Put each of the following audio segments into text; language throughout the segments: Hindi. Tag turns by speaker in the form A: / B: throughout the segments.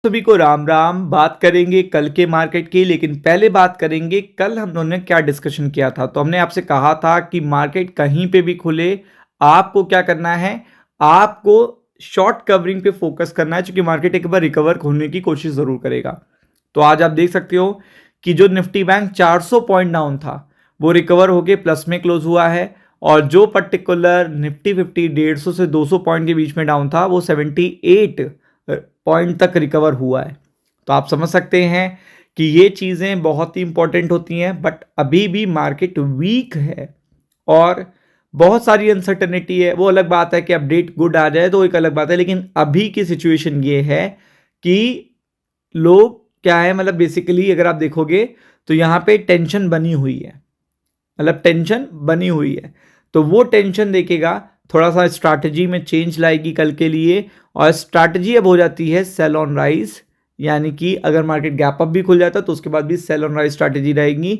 A: सभी को राम राम। बात करेंगे कल के मार्केट की, लेकिन पहले बात करेंगे कल हम लोगों ने क्या डिस्कशन किया था। तो हमने आपसे कहा था कि मार्केट कहीं पे भी खुले, आपको क्या करना है, आपको शॉर्ट कवरिंग पे फोकस करना है, क्योंकि मार्केट एक बार रिकवर होने की कोशिश जरूर करेगा। तो आज आप देख सकते हो कि जो निफ्टी बैंक 400 पॉइंट डाउन था वो रिकवर होकर प्लस में क्लोज हुआ है, और जो पर्टिकुलर निफ्टी 50 150 से 200 पॉइंट के बीच में डाउन था वो 78 पॉइंट तक रिकवर हुआ है। तो आप समझ सकते हैं कि ये चीज़ें बहुत ही इंपॉर्टेंट होती हैं। बट अभी भी मार्केट वीक है और बहुत सारी अनसर्टेनिटी है। वो अलग बात है कि अपडेट गुड आ जाए तो एक अलग बात है, लेकिन अभी की सिचुएशन ये है कि लोग क्या है, मतलब बेसिकली अगर आप देखोगे तो यहाँ पे टेंशन बनी हुई है, मतलब टेंशन बनी हुई है। तो वो टेंशन देखेगा, थोड़ा सा स्ट्रैटेजी में चेंज लाएगी कल के लिए, और स्ट्रैटेजी अब हो जाती है सेल ऑन राइज, यानी कि अगर मार्केट गैप अप भी खुल जाता तो उसके बाद भी सेल ऑन राइज स्ट्रैटेजी रहेगी।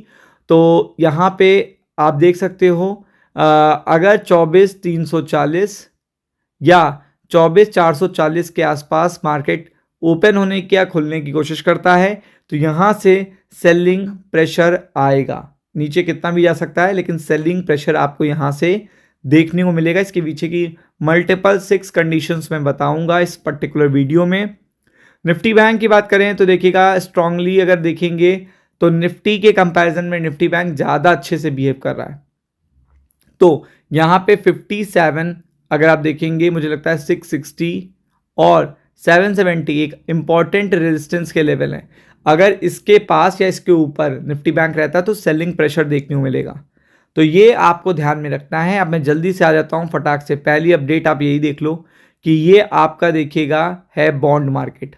A: तो यहाँ पे आप देख सकते हो अगर 24,340 या 24,440 के आसपास मार्केट ओपन होने की या खुलने की कोशिश करता है तो यहाँ से सेलिंग प्रेशर आएगा। नीचे कितना भी जा सकता है, लेकिन सेलिंग प्रेशर आपको यहाँ से देखने को मिलेगा। इसके पीछे की मल्टीपल 6 कंडीशंस मैं बताऊंगा इस पर्टिकुलर वीडियो में। निफ्टी बैंक की बात करें तो देखिएगा, स्ट्रांगली अगर देखेंगे तो निफ्टी के कंपैरिजन में निफ्टी बैंक ज़्यादा अच्छे से बिहेव कर रहा है। तो यहाँ पे 57 अगर आप देखेंगे, मुझे लगता है 660 और 770 एक इंपॉर्टेंट रेजिस्टेंस के लेवल हैं। अगर इसके पास या इसके ऊपर निफ्टी बैंक रहता है तो सेलिंग प्रेशर देखने को मिलेगा। तो ये आपको ध्यान में रखना है। अब मैं जल्दी से आ जाता हूँ फटाक से। पहली अपडेट आप यही देख लो कि ये आपका देखिएगा है बॉन्ड मार्केट।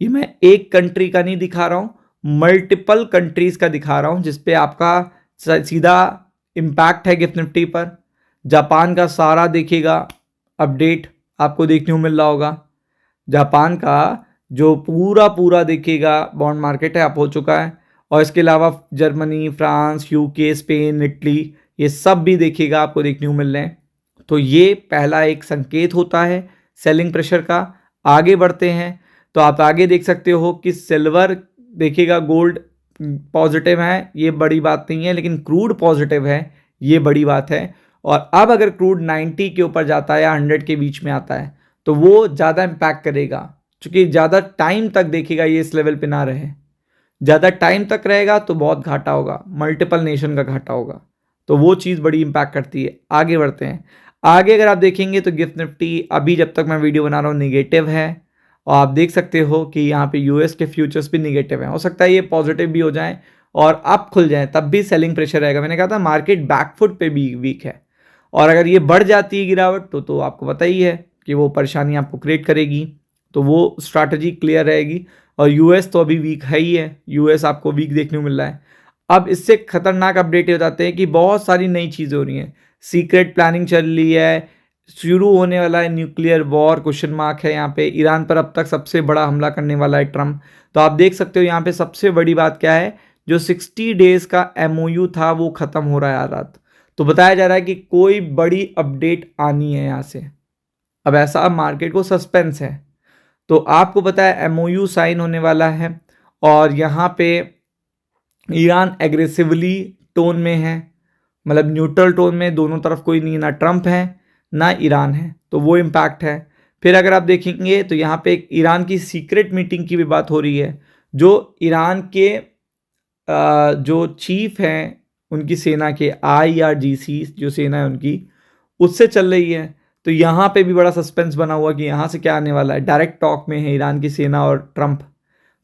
A: ये मैं एक कंट्री का नहीं दिखा रहा हूँ, मल्टीपल कंट्रीज का दिखा रहा हूँ, जिसपे आपका सीधा इम्पैक्ट है गिफ्ट निफ्टी पर। जापान का सारा देखिएगा अपडेट आपको देखने को मिल रहा होगा। जापान का जो पूरा देखिएगा बॉन्ड मार्केट है आप हो चुका है, और इसके अलावा Germany, France, UK, Spain, Italy, ये सब भी देखिएगा आपको देखने को मिल रहे हैं। तो ये पहला एक संकेत होता है सेलिंग प्रेशर का। आगे बढ़ते हैं तो आप आगे देख सकते हो कि सिल्वर देखिएगा, गोल्ड पॉजिटिव है, ये बड़ी बात नहीं है, लेकिन क्रूड पॉजिटिव है, ये बड़ी बात है। और अब अगर क्रूड 90 के ऊपर जाता है या 100 के बीच में आता है तो वो ज़्यादा इम्पैक्ट करेगा, क्योंकि ज़्यादा टाइम तक देखिएगा ये इस लेवल पे ना रहे। ज़्यादा टाइम तक रहेगा तो बहुत घाटा होगा, मल्टीपल नेशन का घाटा होगा। तो वो चीज़ बड़ी इम्पैक्ट करती है। आगे बढ़ते हैं। आगे अगर आप देखेंगे तो गिफ्ट निफ्टी अभी जब तक मैं वीडियो बना रहा हूँ निगेटिव है, और आप देख सकते हो कि यहाँ पे यूएस के फ्यूचर्स भी निगेटिव हैं। हो सकता है ये पॉजिटिव भी हो जाएं और अप खुल जाएं, तब भी सेलिंग प्रेशर रहेगा। मैंने कहा था मार्केट बैकफुट पे भी वीक है, और अगर ये बढ़ जाती है गिरावट तो आपको पता ही है कि वो परेशानी आपको क्रिएट करेगी। तो वो स्ट्रैटेजी क्लियर रहेगी। और यूएस तो अभी वीक है ही है, यूएस आपको वीक देखने को मिल रहा है। अब इससे खतरनाक अपडेट हो जाते हैं कि बहुत सारी नई चीज़ें हो रही हैं। सीक्रेट प्लानिंग चल रही है, शुरू होने वाला है न्यूक्लियर वॉर, क्वेश्चन मार्क है यहाँ पे। ईरान पर अब तक सबसे बड़ा हमला करने वाला है ट्रम्प। तो आप देख सकते हो यहाँ पे सबसे बड़ी बात क्या है, जो 60 डेज का एमओयू था वो खत्म हो रहा है आज रात। तो बताया जा रहा है कि कोई बड़ी अपडेट आनी है यहाँ से। अब ऐसा मार्केट को सस्पेंस है। तो आपको पता है एमओयू साइन होने वाला है, और यहाँ पे ईरान एग्रेसिवली टोन में है, मतलब न्यूट्रल टोन में, दोनों तरफ कोई नहीं, ना ट्रम्प है ना ईरान है। तो वो इम्पैक्ट है। फिर अगर आप देखेंगे तो यहाँ पे एक ईरान की सीक्रेट मीटिंग की भी बात हो रही है, जो ईरान के जो चीफ हैं उनकी सेना के, IRGC जो सेना है उनकी, उससे चल रही है। तो यहाँ पे भी बड़ा सस्पेंस बना हुआ कि यहाँ से क्या आने वाला है। डायरेक्ट टॉक में है ईरान की सेना और ट्रम्प,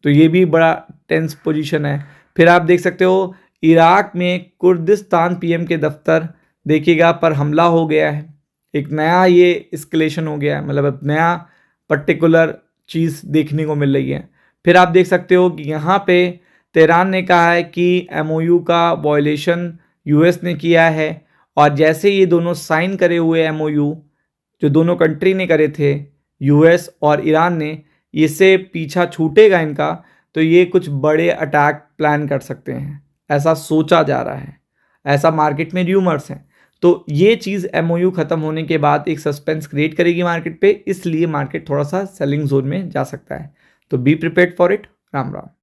A: तो ये भी बड़ा टेंस पोजीशन है। फिर आप देख सकते हो इराक में कुर्दिस्तान PM के दफ्तर देखिएगा पर हमला हो गया है। एक नया ये एस्केलेशन हो गया है, मतलब अब नया पर्टिकुलर चीज़ देखने को मिल रही है। फिर आप देख सकते हो कि यहाँ पे तेहरान ने कहा है कि MOU का वायलेशन US ने किया है, और जैसे ये दोनों साइन करे हुए MOU जो दोनों कंट्री ने करे थे, US और ईरान ने, इससे पीछा छूटेगा इनका तो ये कुछ बड़े अटैक प्लान कर सकते हैं, ऐसा सोचा जा रहा है, ऐसा मार्केट में र्यूमर्स हैं। तो ये चीज़ MOU ख़त्म होने के बाद एक सस्पेंस क्रिएट करेगी मार्केट पे, इसलिए मार्केट थोड़ा सा सेलिंग जोन में जा सकता है। तो be prepared for it. Ram Ram.